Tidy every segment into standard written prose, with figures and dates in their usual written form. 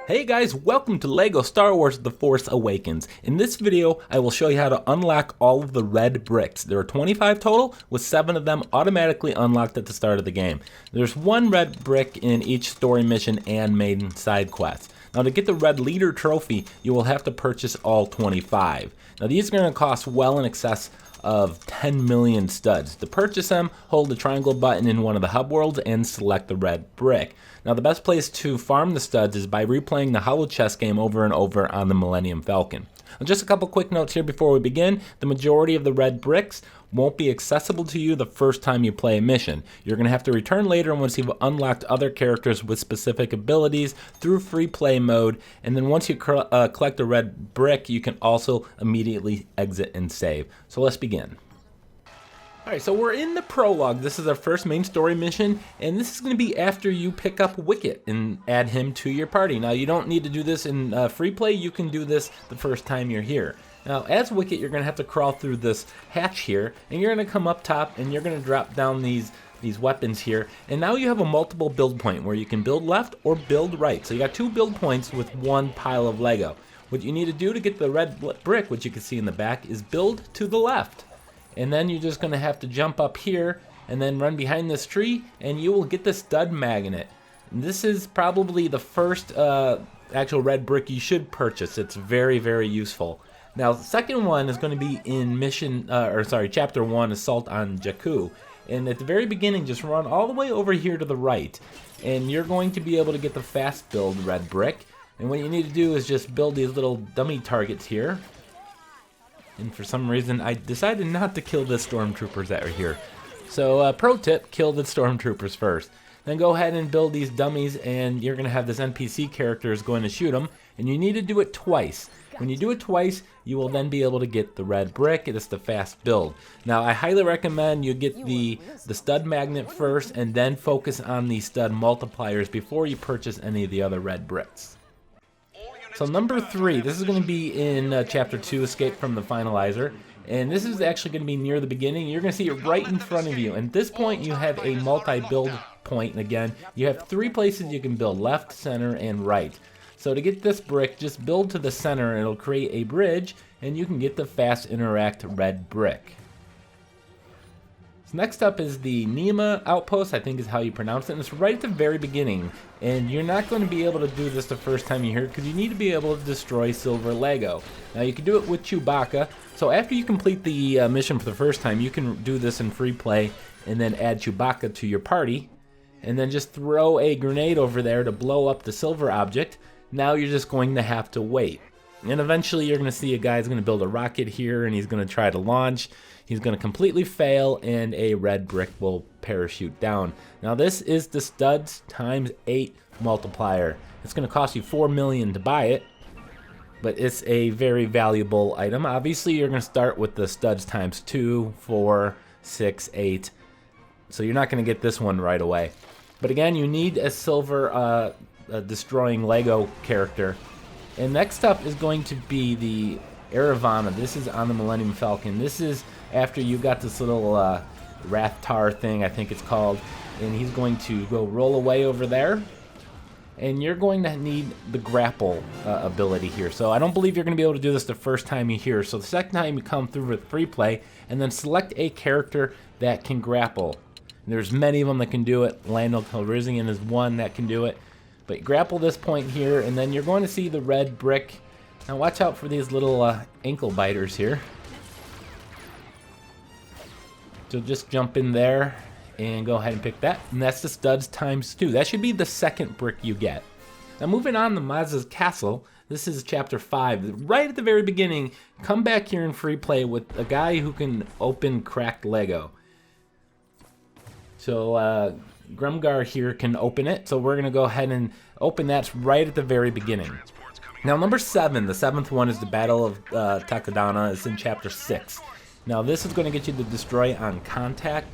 Hey guys, welcome to LEGO Star Wars The Force Awakens. In this video, I will show you how to unlock all of the red bricks. There are 25 total, with 7 of them automatically unlocked at the start of the game. There's 1 red brick in each story mission and main side quest. Now to get the red leader trophy, you will have to purchase all 25. Now these are going to cost well in excess of 10 million studs. To purchase them, hold the triangle button in one of the hub worlds and select the red brick. Now the best place to farm the studs is by replaying the Hollow Chess game over and over on the Millennium Falcon. And just a couple quick notes here before we begin. The majority of the red bricks won't be accessible to you the first time you play a mission. You're going to have to return later once you've unlocked other characters with specific abilities through free play mode, and then once you collect a red brick, you can also immediately exit and save. So let's begin. Alright, so we're in the prologue. This is our first main story mission, and this is going to be after you pick up Wicket and add him to your party. Now, you don't need to do this in free play. You can do this the first time you're here. Now, as Wicket, you're going to have to crawl through this hatch here, and you're going to come up top, and you're going to drop down these weapons here. And now you have a multiple build point where you can build left or build right. So you got 2 build points with 1 pile of Lego. What you need to do to get the red brick, which you can see in the back, is build to the left. And then you're just going to have to jump up here and then run behind this tree, and you will get the stud magnet. And this is probably the first actual red brick you should purchase. It's very, very useful. Now, the second one is going to be in Chapter 1, Assault on Jakku. And at the very beginning, just run all the way over here to the right. And you're going to be able to get the fast build red brick. And what you need to do is just build these little dummy targets here. And for some reason, I decided not to kill the stormtroopers that are here. So, pro tip, kill the stormtroopers first. Then go ahead and build these dummies, and you're going to have this NPC character is going to shoot them. And you need to do it twice. When you do it twice, you will then be able to get the red brick. It is the fast build. Now, I highly recommend you get the stud magnet first, and then focus on the stud multipliers before you purchase any of the other red bricks. So number 3, this is going to be in Chapter 2, Escape from the Finalizer. And this is actually going to be near the beginning. You're going to see it right in front of you. And at this point, you have a multi-build point. And again, you have 3 places you can build, left, center, and right. So to get this brick, just build to the center, and it'll create a bridge, and you can get the fast interact red brick. So next up is the Niima Outpost, I think is how you pronounce it, and it's right at the very beginning. And you're not going to be able to do this the first time you're here, because you need to be able to destroy silver Lego. Now you can do it with Chewbacca, so after you complete the mission for the first time, you can do this in free play, and then add Chewbacca to your party, and then just throw a grenade over there to blow up the silver object. Now you're just going to have to wait. And eventually you're going to see a guy's going to build a rocket here, and he's going to try to launch. He's going to completely fail, and a red brick will parachute down. Now this is the studs times 8 multiplier. It's going to cost you 4 million to buy it, but it's a very valuable item. Obviously you're going to start with the studs times 2, 4, 6, 8. So you're not going to get this one right away. But again, you need a silver destroying Lego character. And next up is going to be the Eravana. This is on the Millennium Falcon. This is after you got this little Rathtar thing, I think it's called. And he's going to go roll away over there. And you're going to need the grapple ability here. So I don't believe you're going to be able to do this the first time you're here. So the second time you come through with free play, and then select a character that can grapple. And there's many of them that can do it. Lando Calrissian is one that can do it. But grapple this point here, and then you're going to see the red brick. Now watch out for these little ankle biters here. So just jump in there and go ahead and pick that. And that's the studs times 2. That should be the second brick you get. Now moving on to Maz's Castle. This is Chapter 5. Right at the very beginning, come back here in free play with a guy who can open cracked Lego. So Grumgar here can open it, so we're going to go ahead and open that right at the very beginning. Now number 7, the 7th one is the Battle of Takodana. It's in Chapter 6. Now this is going to get you to destroy on contact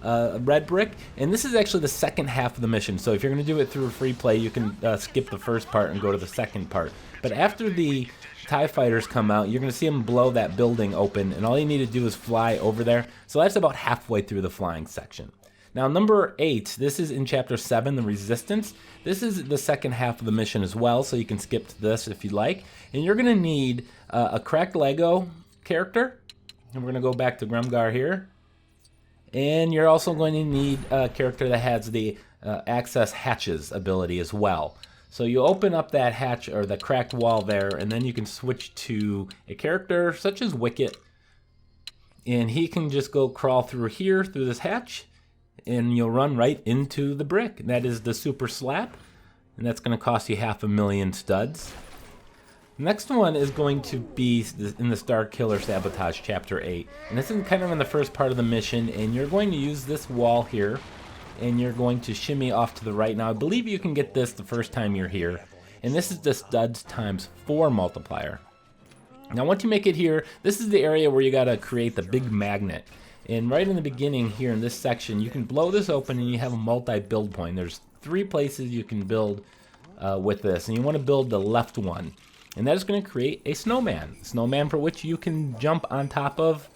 red brick, and this is actually the second half of the mission. So if you're going to do it through a free play, you can skip the first part and go to the second part. But after the TIE fighters come out, you're going to see them blow that building open, and all you need to do is fly over there. So that's about halfway through the flying section. Now, number 8, this is in Chapter 7, the Resistance. This is the second half of the mission as well, so you can skip to this if you like. And you're going to need a cracked Lego character. And we're going to go back to Grumgar here. And you're also going to need a character that has the access hatches ability as well. So you open up that hatch or the cracked wall there, and then you can switch to a character such as Wicket. And he can just go crawl through here, through this hatch, and you'll run right into the brick. That is the Super Slap, and that's going to cost you 500,000 studs. The next one is going to be in the Starkiller Sabotage Chapter 8. And this is kind of in the first part of the mission, and you're going to use this wall here, and you're going to shimmy off to the right. Now, I believe you can get this the first time you're here, and this is the studs times 4 multiplier. Now, once you make it here, this is the area where you got to create the big magnet. And right in the beginning here in this section, you can blow this open and you have a multi-build point. There's 3 places you can build with this, and you want to build the left one. And that is going to create a snowman for which you can jump on top of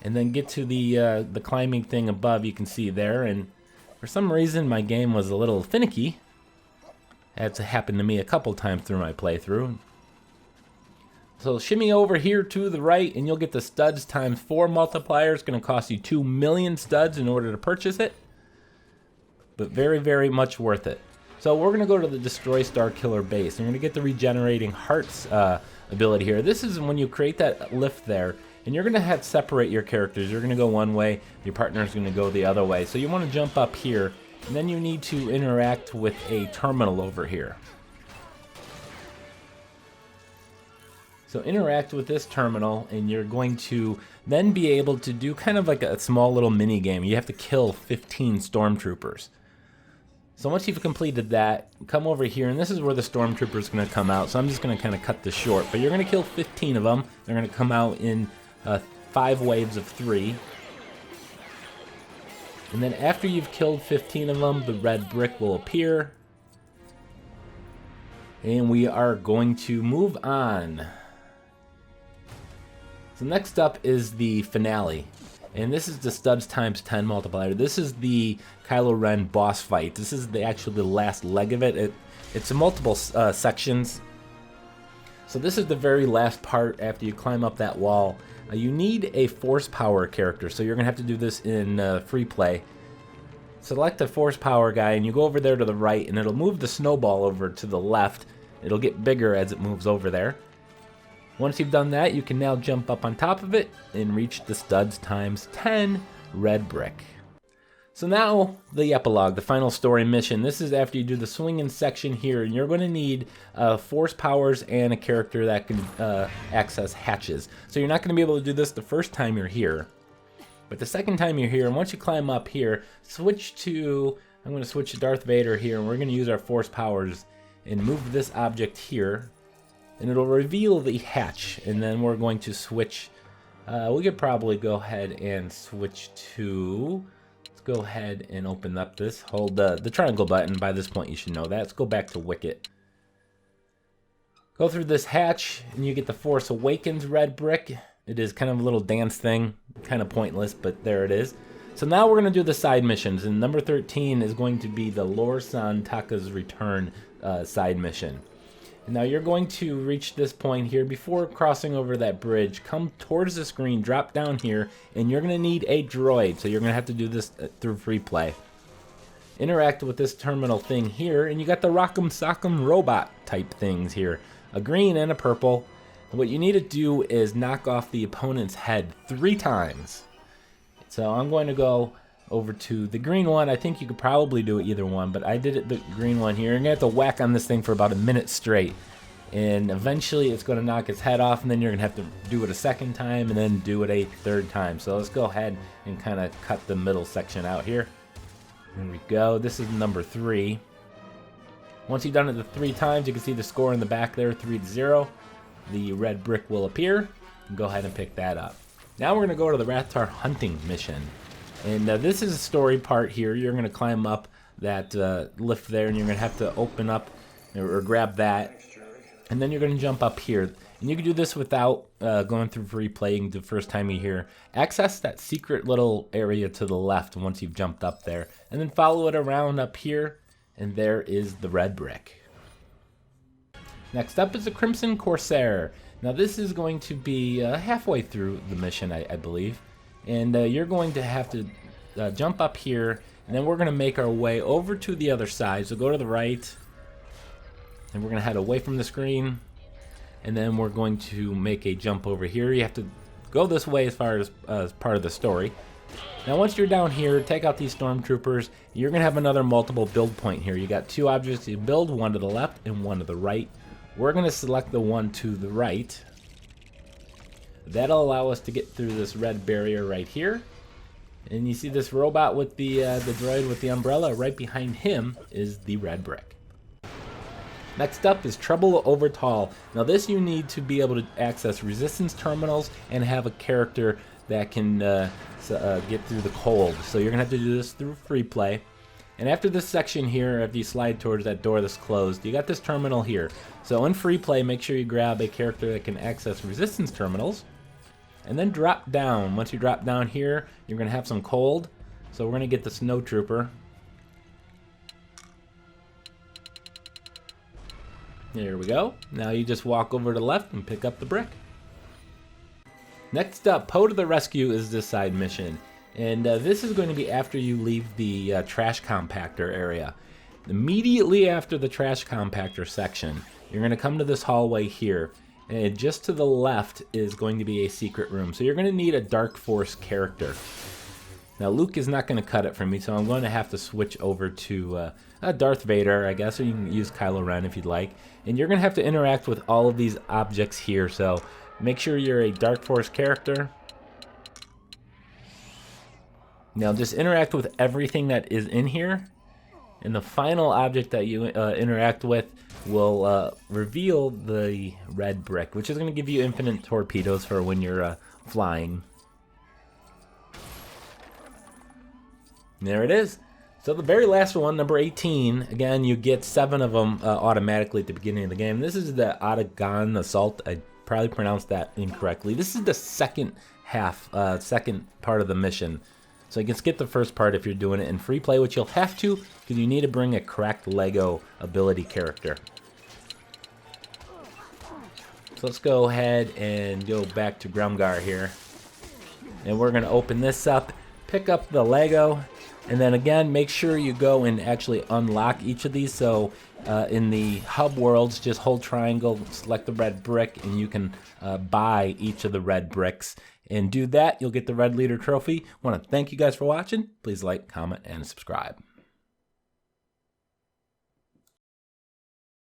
and then get to the climbing thing above you can see there. And for some reason, my game was a little finicky. That's happened to me a couple times through my playthrough. So shimmy over here to the right, and you'll get the studs times 4 multiplier. It's going to cost you 2 million studs in order to purchase it. But very, very much worth it. So we're going to go to the Destroy Starkiller base. And we're going to get the Regenerating Hearts ability here. This is when you create that lift there, and you're going to have to separate your characters. You're going to go one way, your partner's going to go the other way. So you want to jump up here, and then you need to interact with a terminal over here. So interact with this terminal, and you're going to then be able to do kind of like a small little mini game. You have to kill 15 stormtroopers. So once you've completed that, come over here, and this is where the stormtrooper is going to come out. So I'm just going to kind of cut this short, but you're going to kill 15 of them. They're going to come out in 5 waves of 3. And then after you've killed 15 of them, the red brick will appear. And we are going to move on. So next up is the finale, and this is the studs times 10 multiplier. This is the Kylo Ren boss fight. This is actually the last leg of it. It's multiple sections. So this is the very last part after you climb up that wall. You need a force power character, so you're going to have to do this in free play. Select a force power guy, and you go over there to the right, and it'll move the snowball over to the left. It'll get bigger as it moves over there. Once you've done that, you can now jump up on top of it and reach the studs times 10 red brick. So now the epilogue, the final story mission. This is after you do the swinging section here, and you're going to need force powers and a character that can access hatches. So you're not going to be able to do this the first time you're here, but the second time you're here, and once you climb up here, switch to, I'm going to switch to Darth Vader here, and we're going to use our force powers and move this object here. And it'll reveal the hatch, and then we're going to switch. We could probably go ahead and switch to. Let's go ahead and open up this. Hold the triangle button. By this point, you should know that. Let's go back to Wicket. Go through this hatch, and you get the Force Awakens red brick. It is kind of a little dance thing, kind of pointless, but there it is. So now we're going to do the side missions, and number 13 is going to be the Lor-San Taka's Return side mission. Now you're going to reach this point here before crossing over that bridge. Come towards the screen, drop down here, and you're going to need a droid. So you're going to have to do this through free play. Interact with this terminal thing here, and you got the Rock'em Sock'em robot type things here. A green and a purple. And what you need to do is knock off the opponent's head 3 times. So I'm going to go over to the green one. I think you could probably do either one, but I did it the green one here. You're gonna have to whack on this thing for about a minute straight, and eventually it's gonna knock its head off, and then you're gonna have to do it a second time and then do it a third time. So let's go ahead and kind of cut the middle section out here. There we go. This is number 3. Once you've done it the 3 times, you can see the score in the back there, 3-0. The red brick will appear. Go ahead and pick that up. Now we're gonna go to the Rathtar hunting mission. And this is a story part here. You're going to climb up that lift there, and you're going to have to open up or grab that. And then you're going to jump up here. And you can do this without going through free playing the first time you're here. Access that secret little area to the left once you've jumped up there, and then follow it around up here, and there is the red brick. Next up is the Crimson Corsair. Now this is going to be halfway through the mission, I believe. And you're going to have to jump up here, and then we're going to make our way over to the other side. So go to the right, and we're going to head away from the screen. And then we're going to make a jump over here. You have to go this way as far as part of the story. Now once you're down here, take out these stormtroopers. You're going to have another multiple build point here. You got 2 objects you build, one to the left and one to the right. We're going to select the one to the right. That'll allow us to get through this red barrier right here. And you see this robot with the droid with the umbrella. Right behind him is the red brick. Next up is Trouble Over Taul. Now this you need to be able to access resistance terminals and have a character that can get through the cold. So you're going to have to do this through free play. And after this section here, after you slide towards that door that's closed, you got this terminal here. So in free play, make sure you grab a character that can access resistance terminals. And then drop down. Once you drop down here, you're going to have some cold. So we're going to get the Snow Trooper. There we go. Now you just walk over to the left and pick up the brick. Next up, Poe to the Rescue is this side mission. And this is going to be after you leave the trash compactor area. Immediately after the trash compactor section, you're going to come to this hallway here. And just to the left is going to be a secret room. So you're going to need a Dark Force character. Now Luke is not going to cut it for me, so I'm going to have to switch over to Darth Vader, I guess, or you can use Kylo Ren if you'd like. And you're going to have to interact with all of these objects here, so make sure you're a Dark Force character. Now just interact with everything that is in here, and the final object that you interact with will reveal the red brick, which is going to give you infinite torpedoes for when you're flying. And there it is. So the very last one, number 18, again, you get 7 of them automatically at the beginning of the game. This is the Ottegan Assault. I probably pronounced that incorrectly. This is the second part of the mission. So you can skip the first part if you're doing it in free play, which you'll have to because you need to bring a cracked Lego ability character. So let's go ahead and go back to Grumgar here. And we're going to open this up, pick up the Lego, and then again, make sure you go and actually unlock each of these. So in the hub worlds, just hold triangle, select the red brick, and you can buy each of the red bricks. And do that, you'll get the Red Leader trophy. I want to thank you guys for watching. Please like, comment, and subscribe.